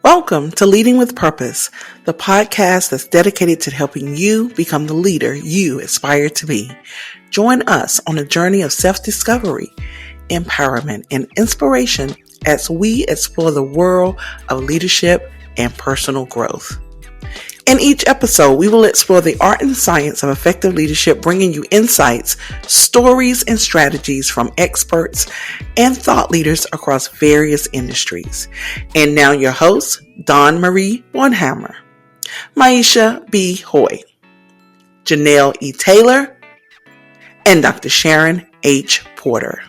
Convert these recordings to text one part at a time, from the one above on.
Welcome to Leading with Purpose, the podcast that's dedicated to helping you become the leader you aspire to be. Join us on a journey of self-discovery, empowerment, and inspiration as we explore the world of leadership and personal growth. In each episode, we will explore the art and science of effective leadership, bringing you insights, stories, and strategies from experts and thought leaders across various industries. And now your hosts, Dawn Marie Bornhammer, Maisha B. Hoy, Janelle E. Taylor, and Dr. Sharon H. Porter.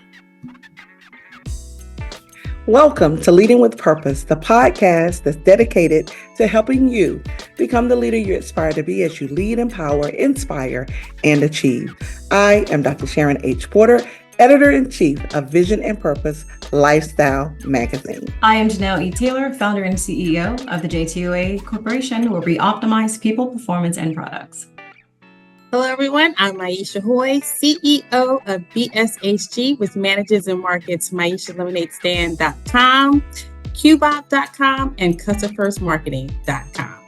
Welcome to Leading with Purpose, the podcast that's dedicated to helping you become the leader you aspire to be as you lead, empower, inspire, and achieve. I am Dr. Sharon H. Porter, Editor-in-Chief of Vision and Purpose Lifestyle Magazine. I am Janelle E. Taylor, Founder and CEO of the JTOA Corporation, where we optimize people, performance, and products. Hello, everyone. I'm Maisha Hoy, CEO of BSHG, which manages and markets MaishaLemonadeStand.com, QBOB.com, and CustomFirstMarketing.com.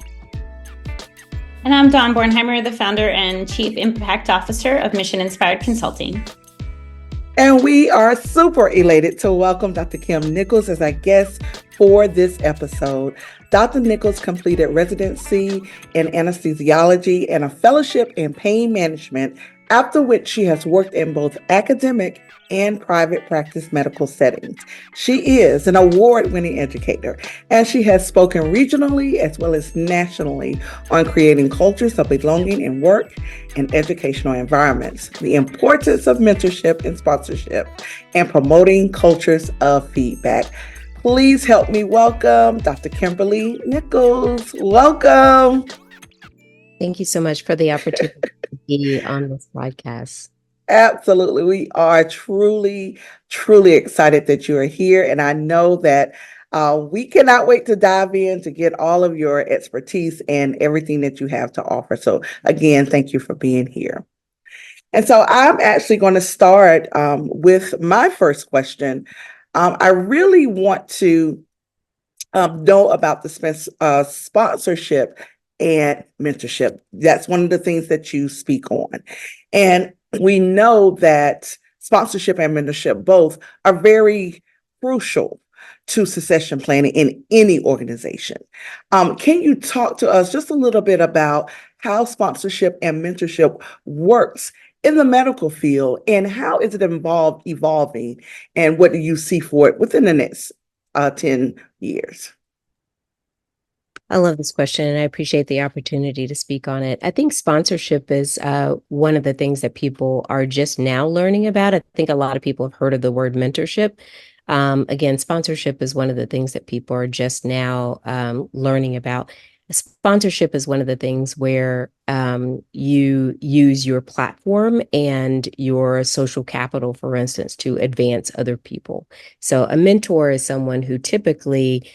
And I'm Dawn Bornhammer, the Founder and Chief Impact Officer of Mission Inspired Consulting. And we are super elated to welcome Dr. Kim Nichols as our guest for this episode. Dr. Nichols completed residency in anesthesiology and a fellowship in pain management, after which she has worked in both academic and private practice medical settings. She is an award-winning educator, and she has spoken regionally as well as nationally on creating cultures of belonging in work and educational environments, the importance of mentorship and sponsorship, and promoting cultures of feedback. Please help me welcome Dr. Kimberly Nichols. Welcome. Thank you so much for the opportunity to be on this podcast. Absolutely. We are truly, truly excited that you are here. And I know that we cannot wait to dive in to get all of your expertise and everything that you have to offer. So again, thank you for being here. And so I'm actually going to start with my first question. I really want to know about the sponsorship and mentorship. That's one of the things that you speak on. And we know that sponsorship and mentorship both are very crucial to succession planning in any organization. Can you talk to us just a little bit about how sponsorship and mentorship works in the medical field, and how is it evolving, and what do you see for it within the next 10 years? I love this question, and I appreciate the opportunity to speak on it. I think sponsorship is one of the things that people are just now learning about. I think a lot of people have heard of the word mentorship. Again, sponsorship is one of the things that people are just now learning about. Sponsorship is one of the things where you use your platform and your social capital, for instance, to advance other people. So a mentor is someone who typically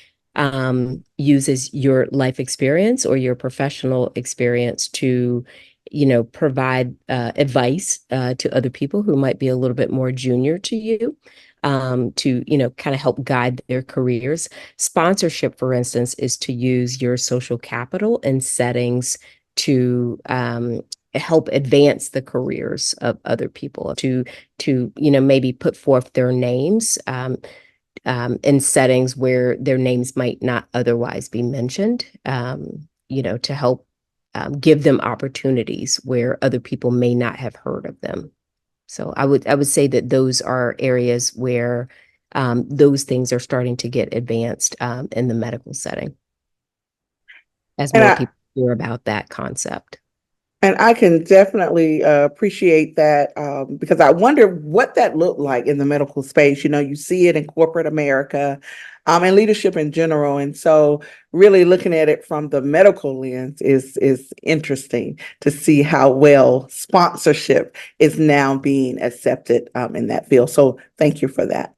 uses your life experience or your professional experience to, provide advice to other people who might be a little bit more junior to you. To, kind of help guide their careers. Sponsorship, for instance, is to use your social capital and settings to help advance the careers of other people, to maybe put forth their names in settings where their names might not otherwise be mentioned, to help give them opportunities where other people may not have heard of them. So I would say that those are areas where those things are starting to get advanced in the medical setting as more people hear about that concept. And I can definitely appreciate that because I wonder what that looked like in the medical space. You see it in corporate America and leadership in general. And so really looking at it from the medical lens is interesting to see how well sponsorship is now being accepted in that field. So thank you for that.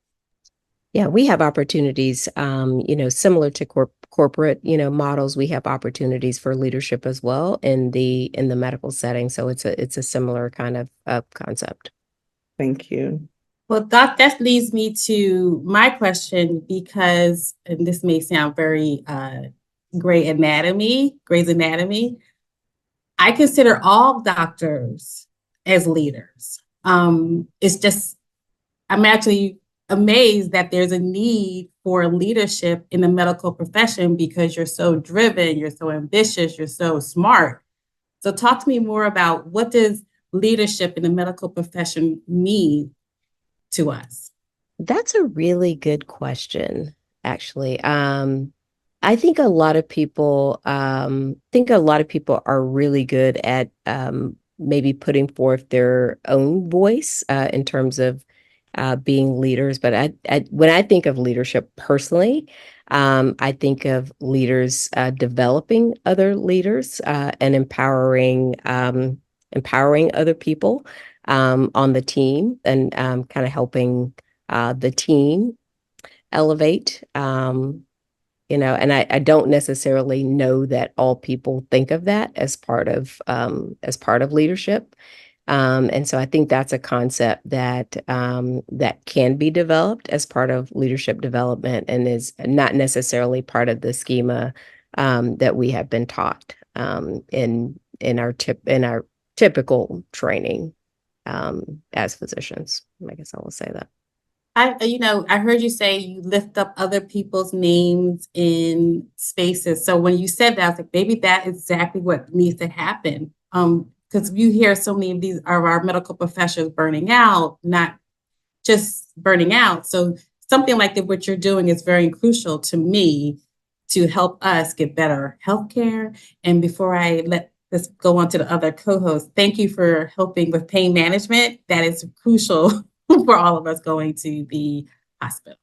Yeah, we have opportunities, similar to corporate, models. We have opportunities for leadership as well in the medical setting. So it's a similar kind of concept. Thank you. Well, that leads me to my question because, and this may sound very Grey's Anatomy. I consider all doctors as leaders. It's just, I'm actually amazed that there's a need for leadership in the medical profession because you're so driven, you're so ambitious, you're so smart. So talk to me more about what does leadership in the medical profession mean to us? That's a really good question, actually. I think a lot of people are really good at maybe putting forth their own voice in terms of being leaders. But when I think of leadership personally, I think of leaders developing other leaders and empowering other people on the team and kind of helping the team elevate. And I don't necessarily know that all people think of that as part of leadership. And so I think that's a concept that that can be developed as part of leadership development and is not necessarily part of the schema that we have been taught in our typical training as physicians. I guess I will say that. I heard you say you lift up other people's names in spaces. So when you said that, I was like, maybe that is exactly what needs to happen. Because you hear so many of these of our medical professionals burning out, not just burning out. So something like that, what you're doing is very crucial to me to help us get better healthcare. And before I let this go on to the other co-hosts, thank you for helping with pain management. That is crucial for all of us going to the hospital.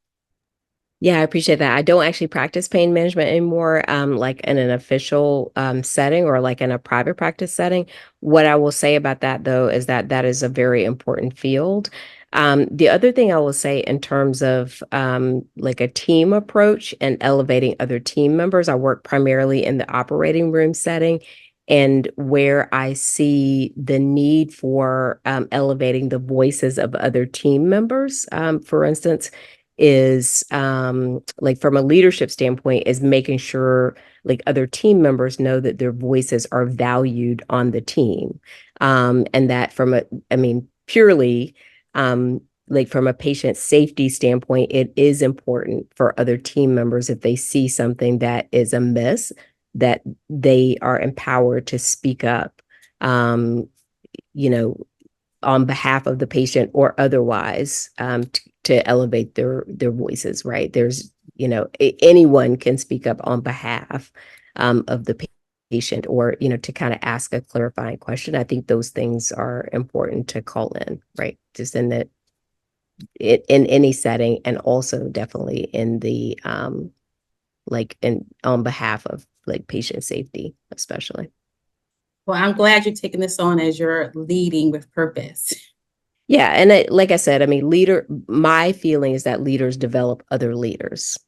Yeah, I appreciate that. I don't actually practice pain management anymore, like in an official setting or like in a private practice setting. What I will say about that, though, is that that is a very important field. The other thing I will say in terms of like a team approach and elevating other team members, I work primarily in the operating room setting. And where I see the need for elevating the voices of other team members, for instance, is like from a leadership standpoint, is making sure like other team members know that their voices are valued on the team. And that purely like from a patient safety standpoint, it is important for other team members if they see something that is amiss, that they are empowered to speak up, you know, on behalf of the patient or otherwise, to elevate their voices, right? There's, anyone can speak up on behalf of the patient or, to kind of ask a clarifying question. I think those things are important to call in, right? Just in that, in any setting, and also definitely in the like in on behalf of like patient safety, especially. Well, I'm glad you're taking this on as you're leading with purpose. Yeah, and like I said, my feeling is that leaders develop other leaders.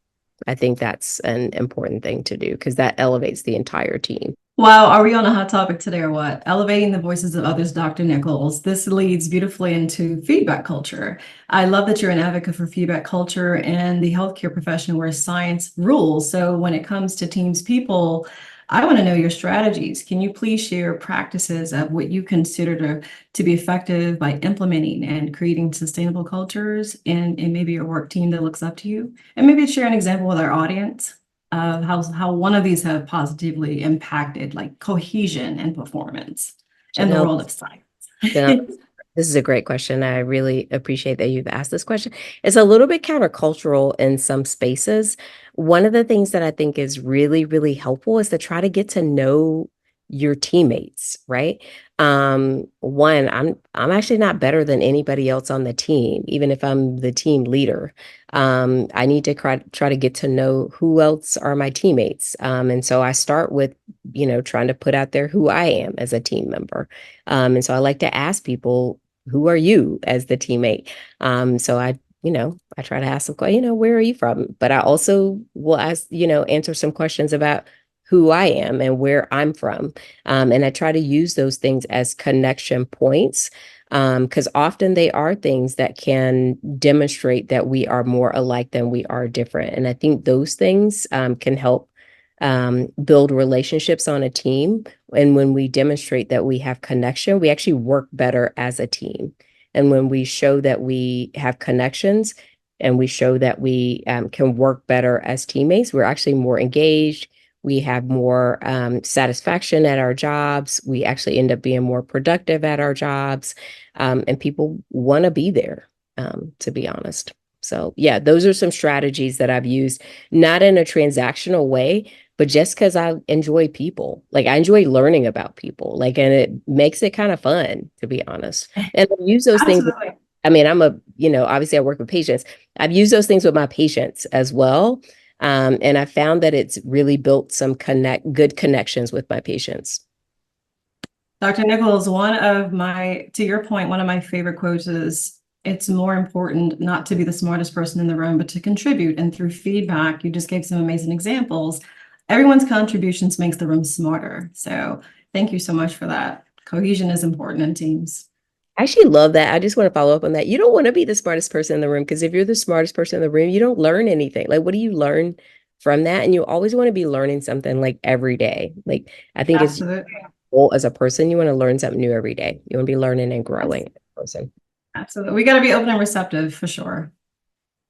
I think that's an important thing to do because that elevates the entire team. Wow, are we on a hot topic today or what? Elevating the voices of others, Dr. Nichols. This leads beautifully into feedback culture. I love that you're an advocate for feedback culture and the healthcare profession where science rules. So when it comes to teams people, I want to know your strategies. Can you please share practices of what you consider to be effective by implementing and creating sustainable cultures in maybe your work team that looks up to you? And maybe share an example with our audience of how one of these have positively impacted like cohesion and performance in the world of science. This is a great question. I really appreciate that you've asked this question. It's a little bit countercultural in some spaces. One of the things that I think is really, really helpful is to try to get to know your teammates, right? One, I'm actually not better than anybody else on the team, even if I'm the team leader. I need to try to get to know who else are my teammates. And so I start with, trying to put out there who I am as a team member. And so I like to ask people, who are you as the teammate? So I try to ask them, where are you from? But I also will ask, answer some questions about who I am and where I'm from. And I try to use those things as connection points Because often they are things that can demonstrate that we are more alike than we are different. And I think those things can help build relationships on a team. And when we demonstrate that we have connection, we actually work better as a team. And when we show that we have connections and we show that we can work better as teammates, we're actually more engaged. We have more satisfaction at our jobs. We actually end up being more productive at our jobs. And people want to be there, to be honest. So yeah, those are some strategies that I've used, not in a transactional way, but just because I enjoy people. Like I enjoy learning about people, like, and it makes it kind of fun, to be honest. And I use those things. Absolutely. I mean, obviously I work with patients. I've used those things with my patients as well. And I found that it's really built some good connections with my patients. Dr. Nichols, to your point, one of my favorite quotes is, it's more important not to be the smartest person in the room, but to contribute. And through feedback, you just gave some amazing examples. Everyone's contributions makes the room smarter. So thank you so much for that. Cohesion is important in teams. I actually love that. I just want to follow up on that. You don't want to be the smartest person in the room, because if you're the smartest person in the room, you don't learn anything. Like, what do you learn from that? And you always want to be learning something like every day. Like, I think it's Absolutely. as a person, you want to learn something new every day. You want to be learning and growing as a person. Absolutely. We got to be open and receptive for sure.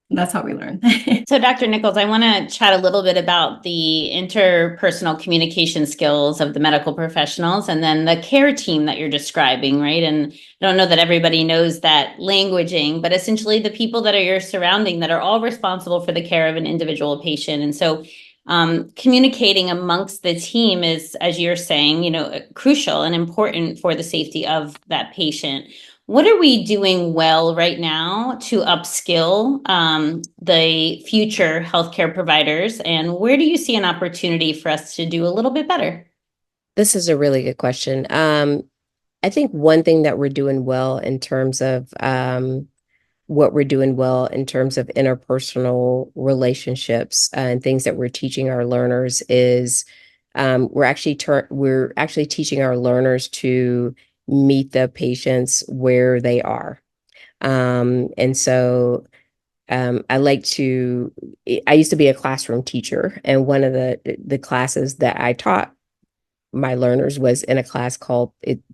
That's how we learn. So, Dr. Nichols, I want to chat a little bit about the interpersonal communication skills of the medical professionals and then the care team that you're describing, right? And I don't know that everybody knows that languaging, but essentially the people that are your surrounding that are all responsible for the care of an individual patient. And so communicating amongst the team is, as you're saying, crucial and important for the safety of that patient. What are we doing well right now to upskill the future healthcare providers? And where do you see an opportunity for us to do a little bit better? This is a really good question. I think one thing that we're doing well in terms of what we're doing well in terms of interpersonal relationships and things that we're teaching our learners is we're actually teaching our learners to meet the patients where they are. And so I used to be a classroom teacher, and one of the classes that I taught my learners was in a class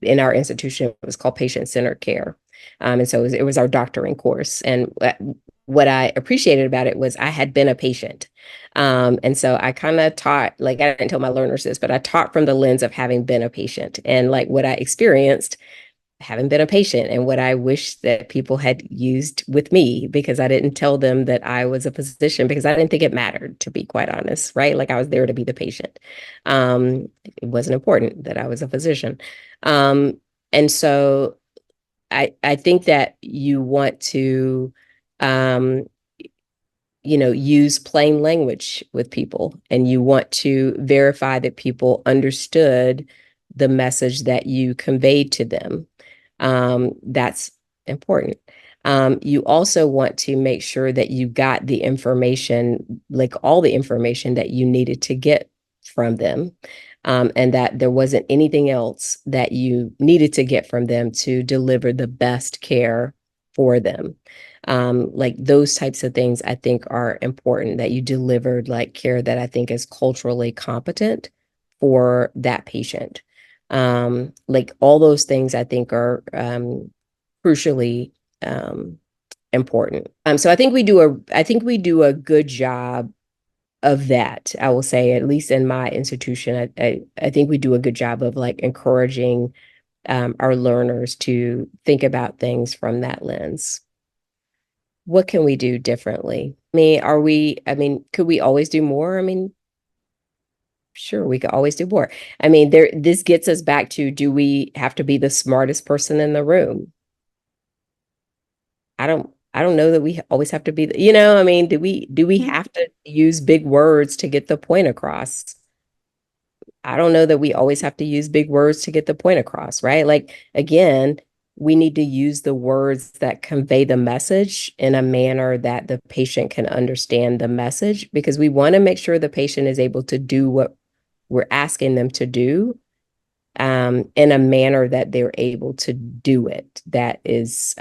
in our institution, it was called patient-centered care. And so it was our doctoring course. And what I appreciated about it was I had been a patient. And so I kind of taught, like, I didn't tell my learners this, but I taught from the lens of having been a patient and like what I experienced having been a patient and what I wish that people had used with me, because I didn't tell them that I was a physician because I didn't think it mattered, to be quite honest, right? Like I was there to be the patient. It wasn't important that I was a physician. And so I think that you want to, use plain language with people, and you want to verify that people understood the message that you conveyed to them. That's important. You also want to make sure that you got the information, like all the information that you needed to get from them, and that there wasn't anything else that you needed to get from them to deliver the best care for them. Like those types of things I think are important, that you delivered like care that I think is culturally competent for that patient. Like all those things I think are crucially important. So I think we do a good job of that. I will say, at least in my institution, I think we do a good job of like encouraging our learners to think about things from that lens. What can we do differently? Could we always do more? Sure, we could always do more. This gets us back to, do we have to be the smartest person in the room? I don't know that we always have to be, do we have to use big words to get the point across? I don't know that we always have to use big words to get the point across, right? Like, again, we need to use the words that convey the message in a manner that the patient can understand the message, because we want to make sure the patient is able to do what we're asking them to do in a manner that they're able to do it, that is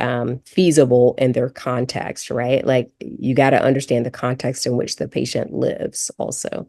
feasible in their context, right? Like you got to understand the context in which the patient lives also.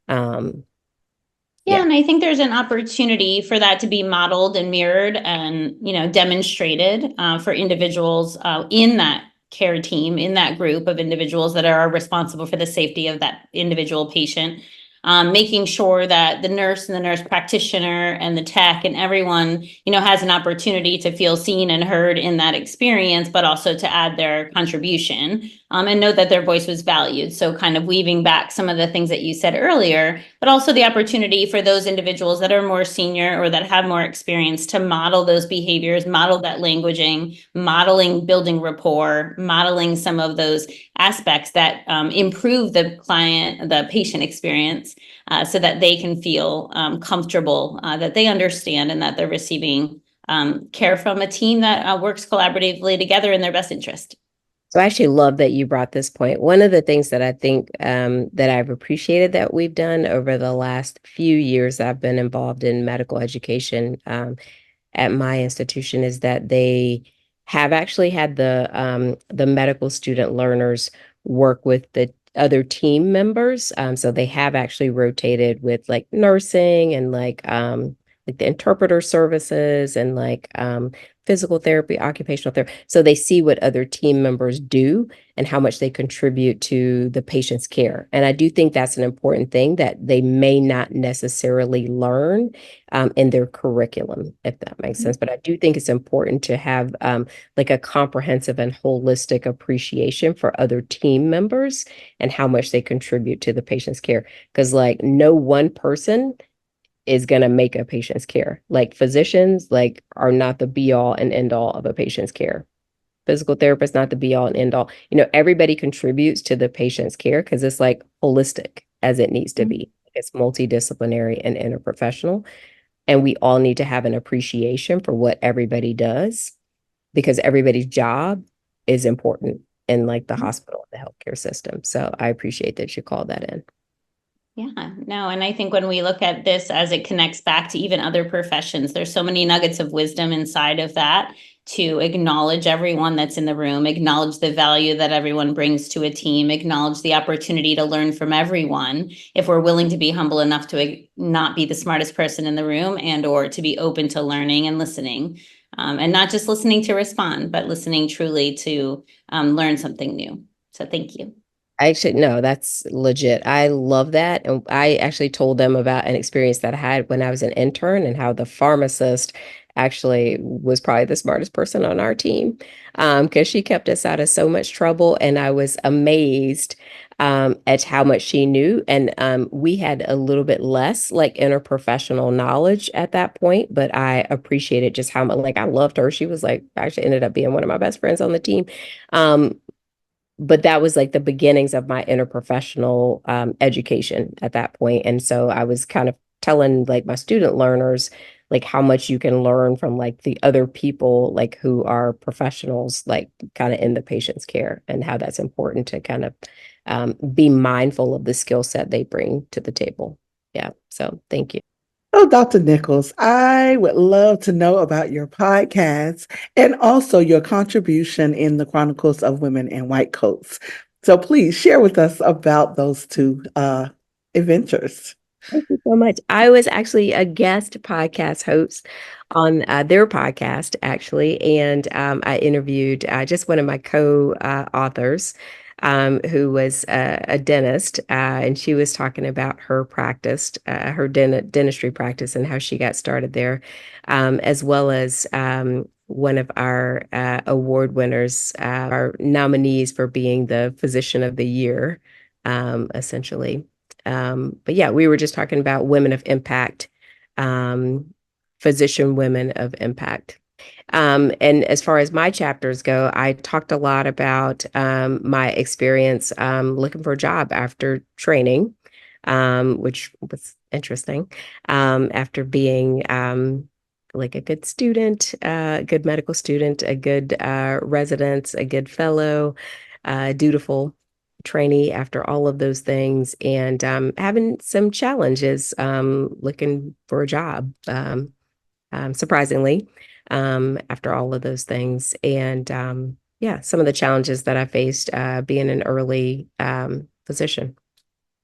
Yeah, Yeah. and I think there's an opportunity for that to be modeled and mirrored and, demonstrated for individuals in that care team, in that group of individuals that are responsible for the safety of that individual patient. Making sure that the nurse and the nurse practitioner and the tech and everyone, has an opportunity to feel seen and heard in that experience, but also to add their contribution and know that their voice was valued. So kind of weaving back some of the things that you said earlier, but also the opportunity for those individuals that are more senior or that have more experience to model those behaviors, model that languaging, modeling, building rapport, modeling some of those aspects that improve the patient experience so that they can feel comfortable, that they understand and that they're receiving care from a team that works collaboratively together in their best interest. So I actually love that you brought this point. One of the things that I think that I've appreciated that we've done over the last few years I've been involved in medical education at my institution is that they have actually had the medical student learners work with the other team members. So they have actually rotated with like nursing and like the interpreter services and physical therapy, occupational therapy. So they see what other team members do and how much they contribute to the patient's care. And I do think that's an important thing that they may not necessarily learn in their curriculum, if that makes sense. But I do think it's important to have like a comprehensive and holistic appreciation for other team members and how much they contribute to the patient's care. Because like no one person is going to make a patient's care. Like physicians, like are not the be all and end all of a patient's care. Physical therapists, not the be all and end all. Everybody contributes to the patient's care because it's like holistic as it needs to be. It's multidisciplinary and interprofessional. And we all need to have an appreciation for what everybody does because everybody's job is important in like the hospital, the healthcare system. So I appreciate that you called that in. Yeah, no, and I think when we look at this as it connects back to even other professions, there's so many nuggets of wisdom inside of that to acknowledge everyone that's in the room, acknowledge the value that everyone brings to a team, acknowledge the opportunity to learn from everyone if we're willing to be humble enough to not be the smartest person in the room and or to be open to learning and listening. And not just listening to respond, but listening truly to learn something new. So thank you. Actually, no, that's legit. I love that. And I actually told them about an experience that I had when I was an intern and how the pharmacist actually was probably the smartest person on our team because she kept us out of so much trouble. And I was amazed at how much she knew. And we had a little bit less like interprofessional knowledge at that point, but I appreciated just how much, like I loved her. She was like, actually ended up being one of my best friends on the team. But that was like the beginnings of my interprofessional education at that point. And so I was kind of telling like my student learners like how much you can learn from like the other people like who are professionals like kind of in the patient's care and how that's important to kind of be mindful of the skill set they bring to the table. Yeah. So thank you. Oh, Dr. Nichols, I would love to know about your podcast and also your contribution in the Chronicles of Women in White Coats. So please share with us about those two adventures. Thank you so much. I was actually a guest podcast host on their podcast, actually, and I interviewed just one of my co-authors who was a dentist, and she was talking about her practice, her dentistry practice, and how she got started there, as well as one of our award winners, our nominees for being the Physician of the Year, essentially. But yeah, we were just talking about women of impact, physician women of impact. And as far as my chapters go, I talked a lot about my experience looking for a job after training, which was interesting. After being like a good student, a good medical student, a good resident, a good fellow, dutiful trainee after all of those things and having some challenges looking for a job. surprisingly, after all of those things. And yeah, some of the challenges that I faced being an early physician.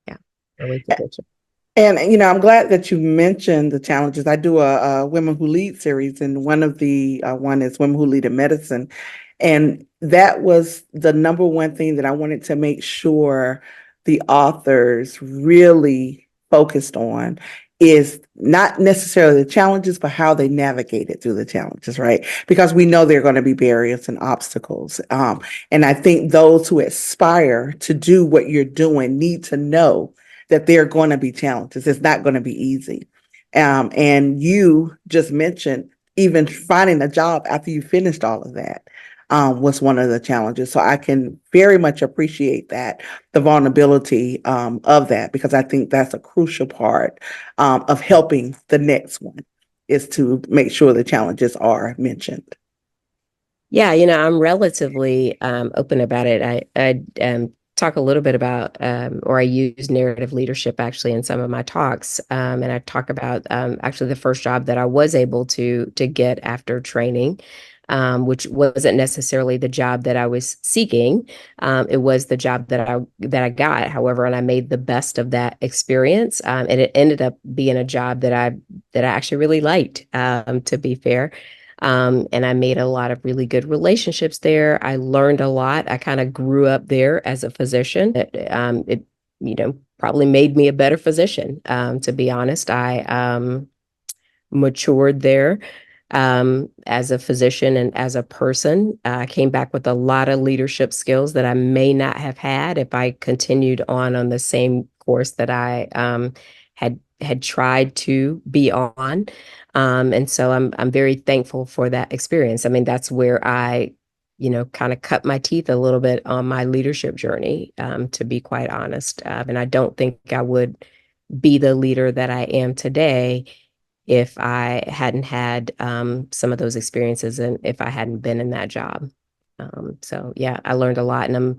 Yeah, early physician. And I'm glad that you mentioned the challenges. I do a Women Who Lead series, and one of the one is Women Who Lead in Medicine, and that was the number one thing that I wanted to make sure the authors really focused on is not necessarily the challenges, but how they navigated through the challenges, right? Because we know there are going to be barriers and obstacles. And I think those who aspire to do what you're doing need to know that there are going to be challenges. It's not going to be easy. And you just mentioned even finding a job after you finished all of that was one of the challenges. So I can very much appreciate that, the vulnerability of that, because I think that's a crucial part of helping the next one is to make sure the challenges are mentioned. Yeah, I'm relatively open about it. I talk a little bit about, or I use narrative leadership actually in some of my talks, and I talk about actually the first job that I was able to get after training, which wasn't necessarily the job that I was seeking. It was the job that I got, however, and I made the best of that experience, and it ended up being a job that I actually really liked, to be fair. And I made a lot of really good relationships there. I learned a lot. I kind of grew up there as a physician. It probably made me a better physician. To be honest, I matured there as a physician and as a person. I came back with a lot of leadership skills that I may not have had if I continued on the same course that I had tried to be on. And so I'm very thankful for that experience. I mean, that's where I, kind of cut my teeth a little bit on my leadership journey, to be quite honest. And I don't think I would be the leader that I am today if I hadn't had some of those experiences and if I hadn't been in that job. So yeah, I learned a lot, and I'm,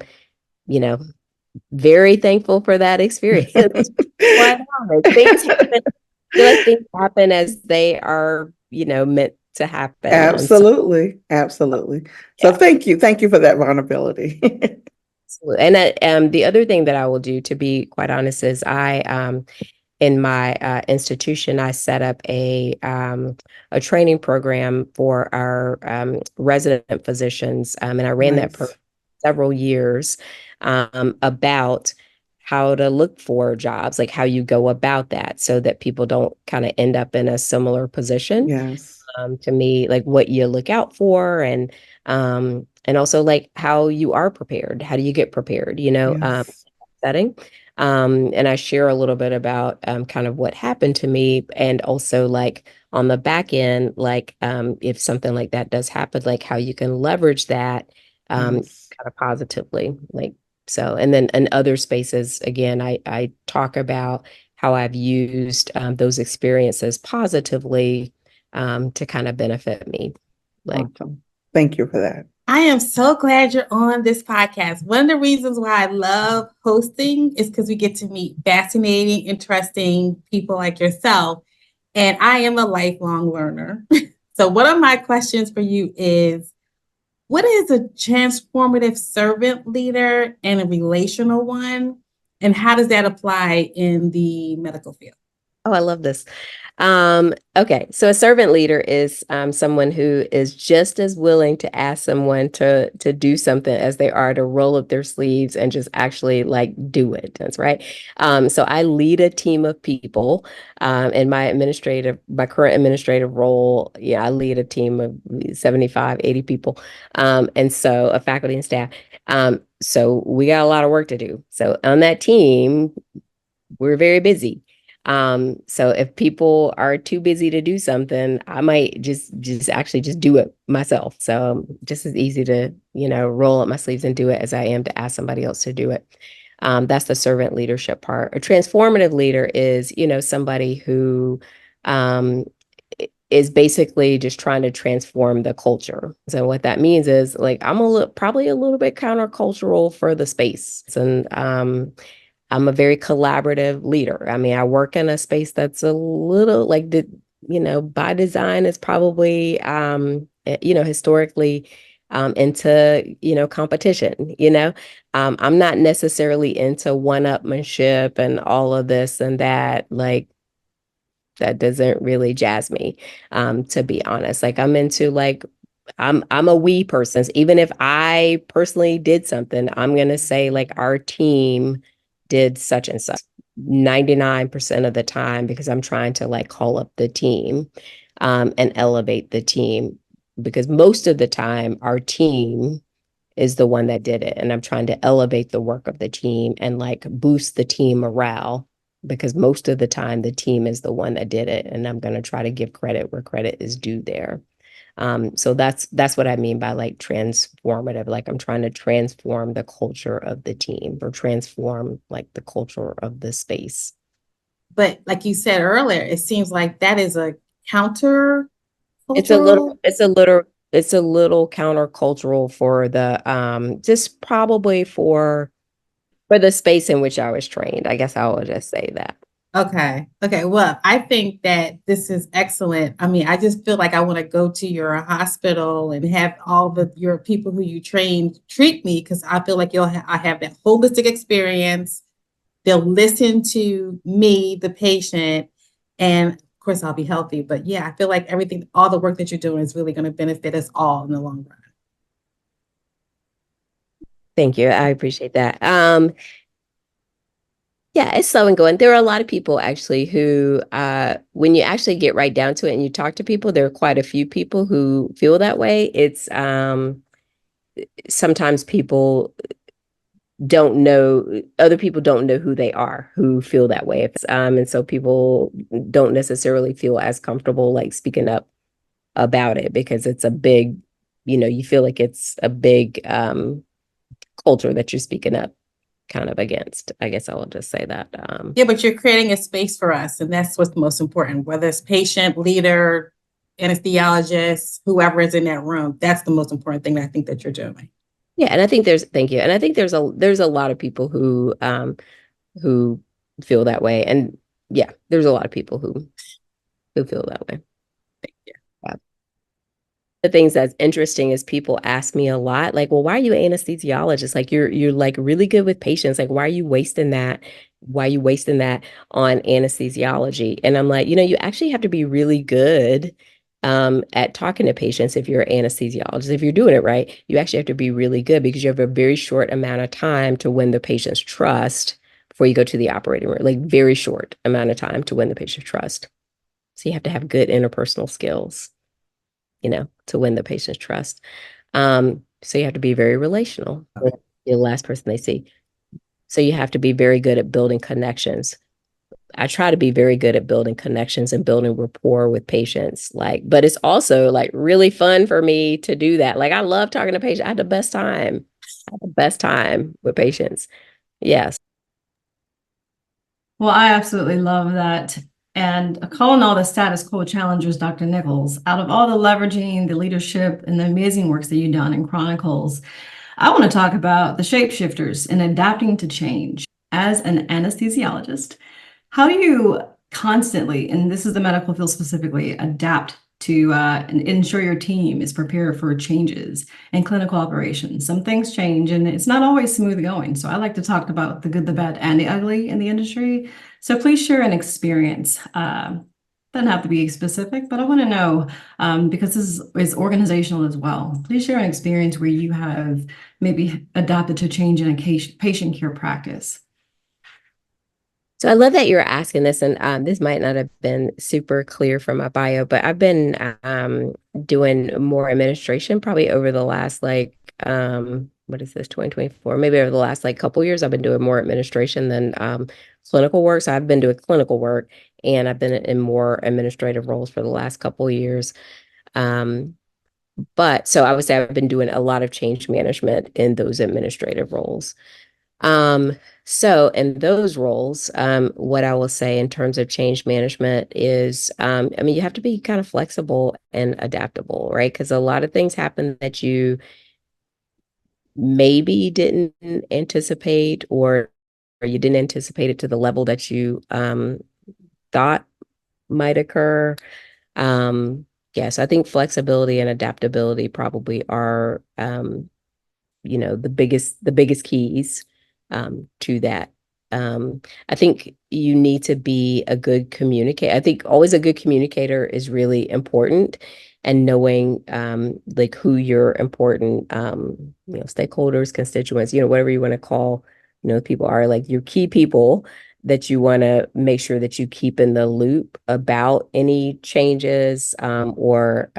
very thankful for that experience. Quite honest. Things happen. I feel like things happen as they are, meant to happen. Absolutely. Absolutely. So Yeah. thank you for that vulnerability. Absolutely. And the other thing that I will do, to be quite honest, is I in my institution, I set up a training program for our resident physicians, and I ran that for Nice. several years, about how to look for jobs, like how you go about that, so that people don't kind of end up in a similar position. Yes. To me, like what you look out for, and also like how you are prepared. How do you get prepared? Yes. Setting. And I share a little bit about kind of what happened to me, and also like on the back end, like if something like that does happen, like how you can leverage that Yes. kind of positively. Like so, and then in other spaces, again, I talk about how I've used those experiences positively to kind of benefit me. Like, Awesome. Thank you for that. I am so glad you're on this podcast. One of the reasons why I love hosting is because we get to meet fascinating, interesting people like yourself. And I am a lifelong learner. So one of my questions for you is, what is a transformative servant leader and a relational one? And how does that apply in the medical field? oh, I love this. Okay, so a servant leader is someone who is just as willing to ask someone to do something as they are to roll up their sleeves and just actually like do it. That's right. So I lead a team of people in my current administrative role. Yeah, I lead a team of 75, 80 people, and so a faculty and staff. So we got a lot of work to do. So on that team, we're very busy. So if people are too busy to do something, I might just actually just do it myself. So just as easy to, roll up my sleeves and do it as I am to ask somebody else to do it. That's the servant leadership part. A transformative leader is, somebody who is basically just trying to transform the culture. So what that means is like I'm probably a little bit countercultural for the space. And I'm a very collaborative leader. I mean, I work in a space that's a little like by design is probably, historically into, competition, I'm not necessarily into one-upmanship and all of this and that, like, that doesn't really jazz me, to be honest. Like I'm into like I'm a we person. Even if I personally did something, I'm gonna say like our team did such and such 99% of the time because I'm trying to like call up the team and elevate the team because most of the time our team is the one that did it. And I'm trying to elevate the work of the team and like boost the team morale because most of the time the team is the one that did it. And I'm going to try to give credit where credit is due there. So that's what I mean by like transformative. Like I'm trying to transform the culture of the team or transform like the culture of the space. But like you said earlier, it seems like that is a counter It's a little, cultural. it's a little countercultural for the just probably for the space in which I was trained. I guess I will just say that. Okay. Okay. Well, I think that this is excellent. I mean, I just feel like I want to go to your hospital and have all your people who you train treat me because I feel like I have that holistic experience. They'll listen to me, the patient, and of course I'll be healthy. But yeah, I feel like all the work that you're doing is really going to benefit us all in the long run. Thank you. I appreciate that. Yeah, it's slow and going. There are a lot of people actually who, when you actually get right down to it and you talk to people, there are quite a few people who feel that way. It's sometimes people don't know, other people don't know who they are, who feel that way. And so people don't necessarily feel as comfortable like speaking up about it because it's a big, you feel like it's a big culture that you're speaking up kind of against. I guess I will just say that. Yeah, but you're creating a space for us, and that's what's most important. Whether it's patient, leader, anesthesiologist, whoever is in that room, that's the most important thing that I think that you're doing. Yeah, and I think thank you. And I think there's a lot of people who feel that way. And yeah, there's a lot of people who feel that way. Yeah. The things that's interesting is people ask me a lot, like, well, why are you an anesthesiologist? Like you're like really good with patients. Like, why are you wasting that? Why are you wasting that on anesthesiology? And I'm like, you actually have to be really good at talking to patients if you're an anesthesiologist. If you're doing it right, you actually have to be really good because you have a very short amount of time to win the patient's trust before you go to the operating room, like very short amount of time to win the patient's trust. So you have to have good interpersonal skills, to win the patient's trust. So you have to be very relational. You're the last person they see. So you have to be very good at building connections. I try to be very good at building connections and building rapport with patients. But it's also like really fun for me to do that. Like I love talking to patients. I had the best time. I had the best time with patients. Yes. Well, I absolutely love that. And calling all the status quo challengers, Dr. Nichols, out of all the leveraging, the leadership, and the amazing works that you've done in Chronicles, I want to talk about the shapeshifters and adapting to change. As an anesthesiologist, how do you constantly, and this is the medical field specifically, adapt to and ensure your team is prepared for changes in clinical operations? Some things change and it's not always smooth going. So I like to talk about the good, the bad, and the ugly in the industry. So please share an experience. Doesn't have to be specific, but I want to know, because this is organizational as well. Please share an experience where you have maybe adapted to change in a patient care practice. So I love that you're asking this, and this might not have been super clear from my bio, but I've been doing more administration probably over the last what is this, 2024? Maybe over the last couple years, I've been doing more administration than clinical work. So I've been doing clinical work, and I've been in more administrative roles for the last couple of years. But so I would say I've been doing a lot of change management in those administrative roles. So in those roles, what I will say in terms of change management is, you have to be kind of flexible and adaptable, right? Because a lot of things happen that you maybe didn't anticipate or you didn't anticipate it to the level that you thought might occur. Yes, I think flexibility and adaptability probably are, the biggest keys to that. I think you need to be a good communicator. I think always a good communicator is really important, and knowing like who your important stakeholders, constituents, whatever you want to call, people are like your key people that you want to make sure that you keep in the loop about any changes or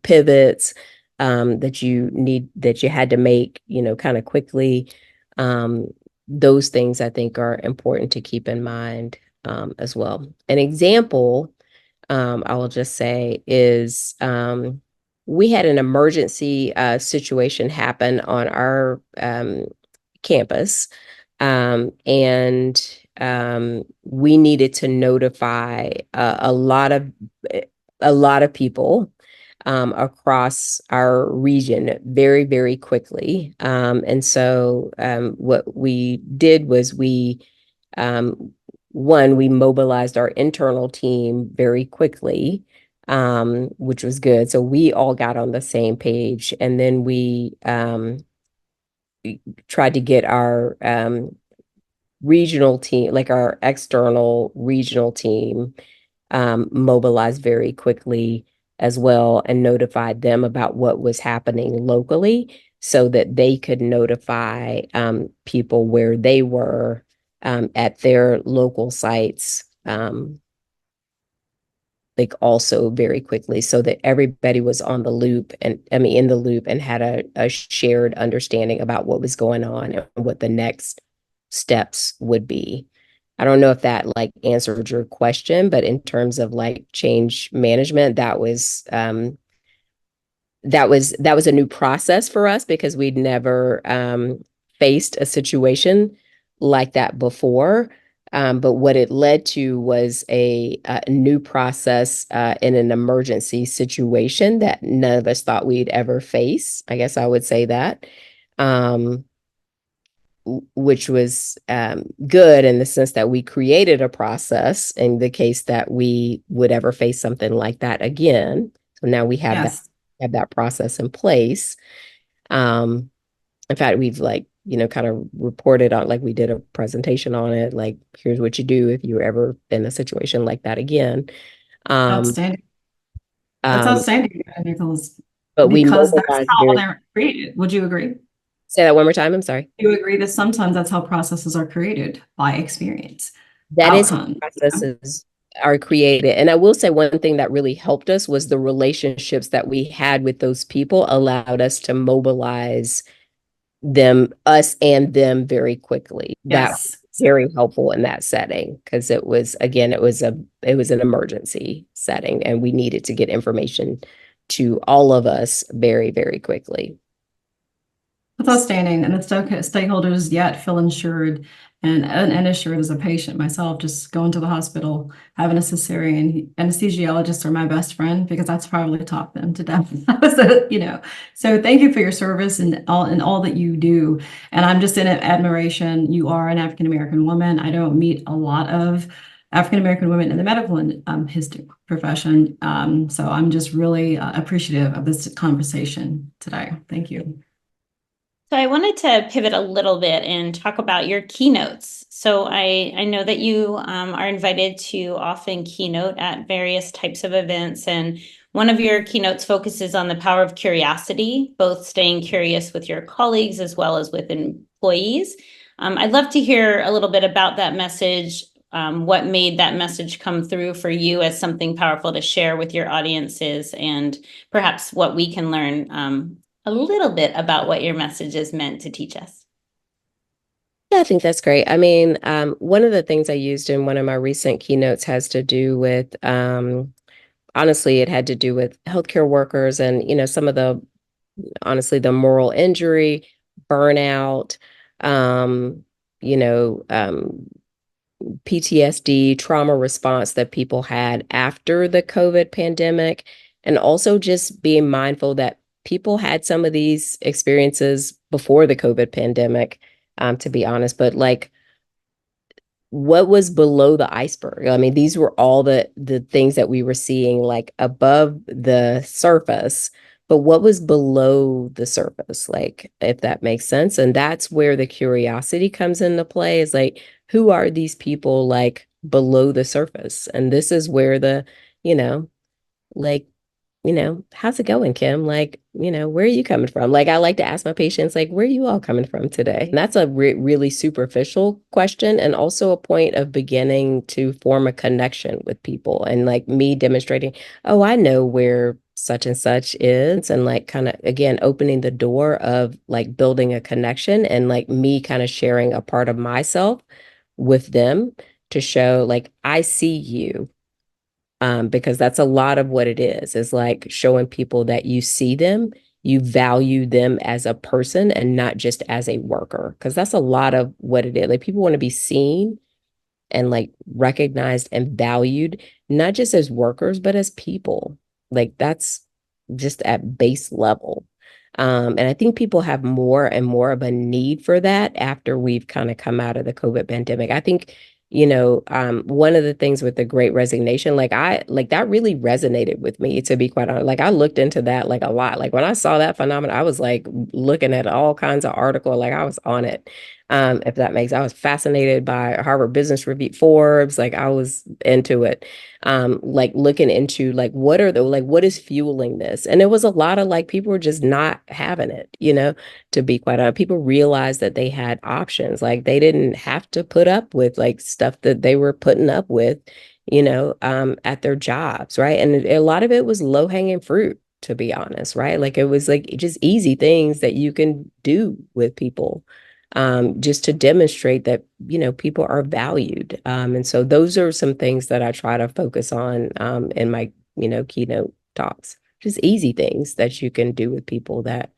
pivots that you had to make, kind of quickly. Those things I think are important to keep in mind as well. An example, I will just say, is we had an emergency situation happen on our campus, and we needed to notify a lot of people across our region very, very quickly. And so what we did was we mobilized our internal team very quickly, which was good. So we all got on the same page, and then we tried to get our regional team, like our external regional team, mobilized very quickly as well, and notified them about what was happening locally so that they could notify people where they were at their local sites, like also very quickly, so that everybody was on the loop, and in the loop, and had a shared understanding about what was going on and what the next steps would be. I don't know if that like answered your question, but in terms of like change management, that was a new process for us because we'd never faced a situation like that before. But what it led to was a new process in an emergency situation that none of us thought we'd ever face. I guess I would say that. Which was good in the sense that we created a process in the case that we would ever face something like that again. So now we have Yes. that process in place. In fact, we've like, kind of reported on, like we did a presentation on it, like here's what you do if you're ever in a situation like that again. Outstanding. That's Um, outstanding, Nichols, but we because that's mobilized how very, they're created. Would you agree? say that one more time. I'm sorry. You agree that sometimes that's how processes are created by experience, That is how outcome. processes are created. And I will say one thing that really helped us was the relationships that we had with those people allowed us to mobilize us and them very quickly. That was Yes. very helpful in that setting because it was an emergency setting, and we needed to get information to all of us very, very quickly. That's outstanding. And the stakeholders yet feel insured and assured as a patient myself, just going to the hospital, having a cesarean. Anesthesiologists are my best friend because that's probably taught them to death. So thank you for your service and all that you do. And I'm just in admiration. You are an African American woman. I don't meet a lot of African American women in the medical and history profession. So I'm just really appreciative of this conversation today. Thank you. So I wanted to pivot a little bit and talk about your keynotes. So I know that you are invited to often keynote at various types of events, and one of your keynotes focuses on the power of curiosity, both staying curious with your colleagues as well as with employees. I'd love to hear a little bit about that message, what made that message come through for you as something powerful to share with your audiences, and perhaps what we can learn a little bit about what your message is meant to teach us. Yeah, I think that's great. I mean, one of the things I used in one of my recent keynotes has to do with, honestly, it had to do with healthcare workers and, some of honestly, the moral injury, burnout, you know, PTSD, trauma response that people had after the COVID pandemic, and also just being mindful that people had some of these experiences before the COVID pandemic, to be honest, but like what was below the iceberg? I mean, these were all the things that we were seeing like above the surface, but what was below the surface, like, if that makes sense. And that's where the curiosity comes into play, is like, who are these people like below the surface? And this is where the, you know, like, how's it going, Kim? Like, where are you coming from? Like, I like to ask my patients, like, where are you all coming from today? And that's a really superficial question, and also a point of beginning to form a connection with people, and like me demonstrating, oh, I know where such and such is, and like kind of again opening the door of like building a connection, and like me kind of sharing a part of myself with them to show like I see you, because that's a lot of what it is like showing people that you see them, you value them as a person and not just as a worker. Because that's a lot of what it is. Like, people want to be seen and like recognized and valued, not just as workers, but as people. Like, that's just at base level. And I think people have more and more of a need for that after we've kind of come out of the COVID pandemic. I think, one of the things with the Great Resignation, like that really resonated with me, to be quite honest. Like, I looked into that like a lot. Like, when I saw that phenomenon, I was like looking at all kinds of articles, like I was on it. If that makes, I was fascinated by Harvard Business Review, Forbes, like I was into it. Like looking into like what is fueling this? And it was a lot of like people were just not having it, to be quite honest. People realized that they had options. Like, they didn't have to put up with like stuff that they were putting up with, at their jobs, right? And a lot of it was low-hanging fruit, to be honest, right? Like, it was like just easy things that you can do with people, just to demonstrate that, people are valued. And so those are some things that I try to focus on in my, keynote talks. Just easy things that you can do with people that,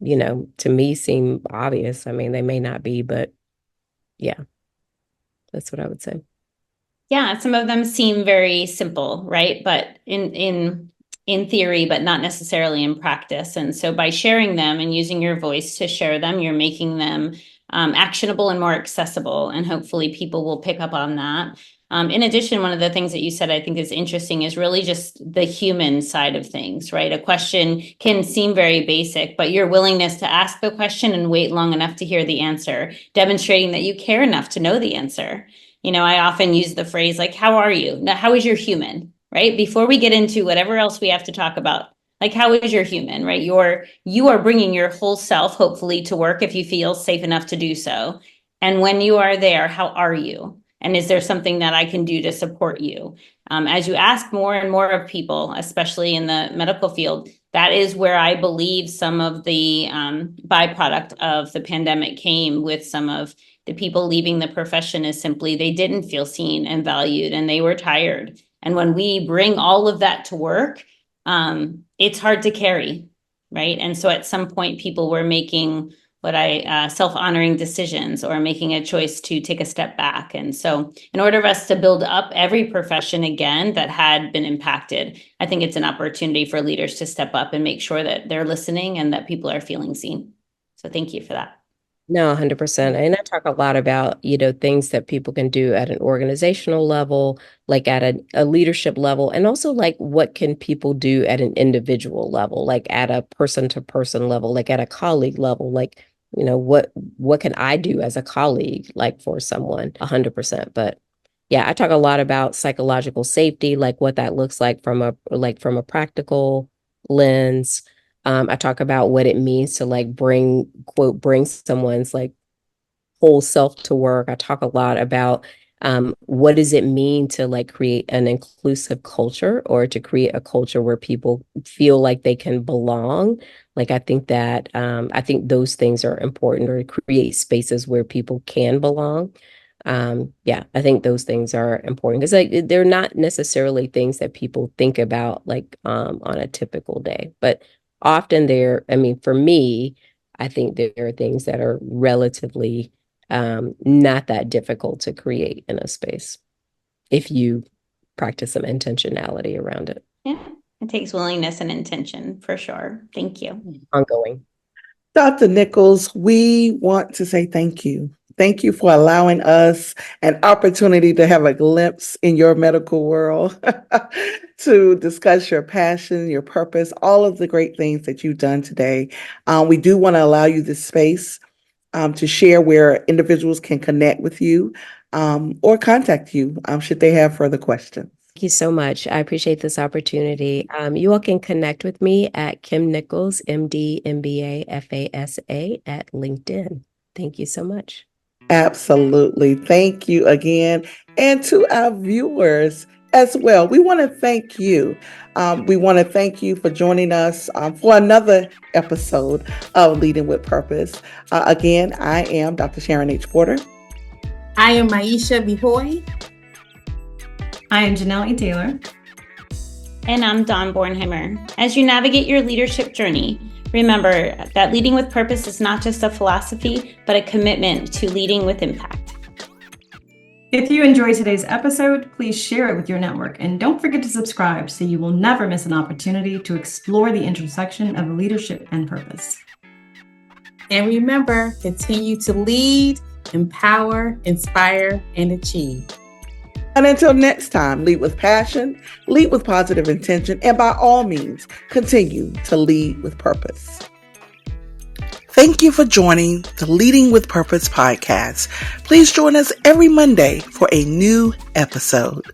to me seem obvious. I mean, they may not be, but yeah, that's what I would say. Yeah, some of them seem very simple, right? But in theory, but not necessarily in practice. And so by sharing them and using your voice to share them, you're making them actionable and more accessible. And hopefully people will pick up on that. In addition, one of the things that you said I think is interesting is really just the human side of things, right? A question can seem very basic, but your willingness to ask the question and wait long enough to hear the answer, demonstrating that you care enough to know the answer. I often use the phrase like, how are you? Now, how is your human, right? Before we get into whatever else we have to talk about, like, how is your human, right? You are bringing your whole self, hopefully, to work if you feel safe enough to do so. And when you are there, how are you? And is there something that I can do to support you? As you ask more and more of people, especially in the medical field, that is where I believe some of the byproduct of the pandemic came with some of the people leaving the profession, is simply they didn't feel seen and valued and they were tired. And when we bring all of that to work, it's hard to carry, right? And so at some point, people were making what self-honoring decisions or making a choice to take a step back. And so in order for us to build up every profession again that had been impacted, I think it's an opportunity for leaders to step up and make sure that they're listening and that people are feeling seen. So thank you for that. No, 100%. And I talk a lot about, things that people can do at an organizational level, like at a leadership level, and also like what can people do at an individual level, like at a person to person level, like at a colleague level, like, what can I do as a colleague, like for someone, 100%. But yeah, I talk a lot about psychological safety, like what that looks like from a practical lens. I talk about what it means to like bring someone's like whole self to work. I talk a lot about what does it mean to like create an inclusive culture, or to create a culture where people feel like they can belong. Like, I think those things are important, or create spaces where people can belong. Yeah, I think those things are important, because like they're not necessarily things that people think about like on a typical day, but often I mean, for me, I think there are things that are relatively not that difficult to create in a space if you practice some intentionality around it. Yeah, it takes willingness and intention for sure. Thank you. Ongoing. Dr. Nichols, we want to say thank you. Thank you for allowing us an opportunity to have a glimpse in your medical world, to discuss your passion, your purpose, all of the great things that you've done today. We do want to allow you this space to share where individuals can connect with you or contact you should they have further questions. Thank you so much. I appreciate this opportunity. You all can connect with me at Kim Nichols, MD, MBA, FASA at LinkedIn. Thank you so much. Absolutely. Thank you again. And to our viewers as well, we want to thank you. We want to thank you for joining us for another episode of Leading with Purpose. Again, I am Dr. Sharon H. Porter. I am Maisha Bihoy. I am Janelle E. Taylor. And I'm Dawn Bornheimer. As you navigate your leadership journey, remember that leading with purpose is not just a philosophy, but a commitment to leading with impact. If you enjoyed today's episode, please share it with your network, and don't forget to subscribe so you will never miss an opportunity to explore the intersection of leadership and purpose. And remember, continue to lead, empower, inspire, and achieve. And until next time, lead with passion, lead with positive intention, and by all means, continue to lead with purpose. Thank you for joining the Leading with Purpose podcast. Please join us every Monday for a new episode.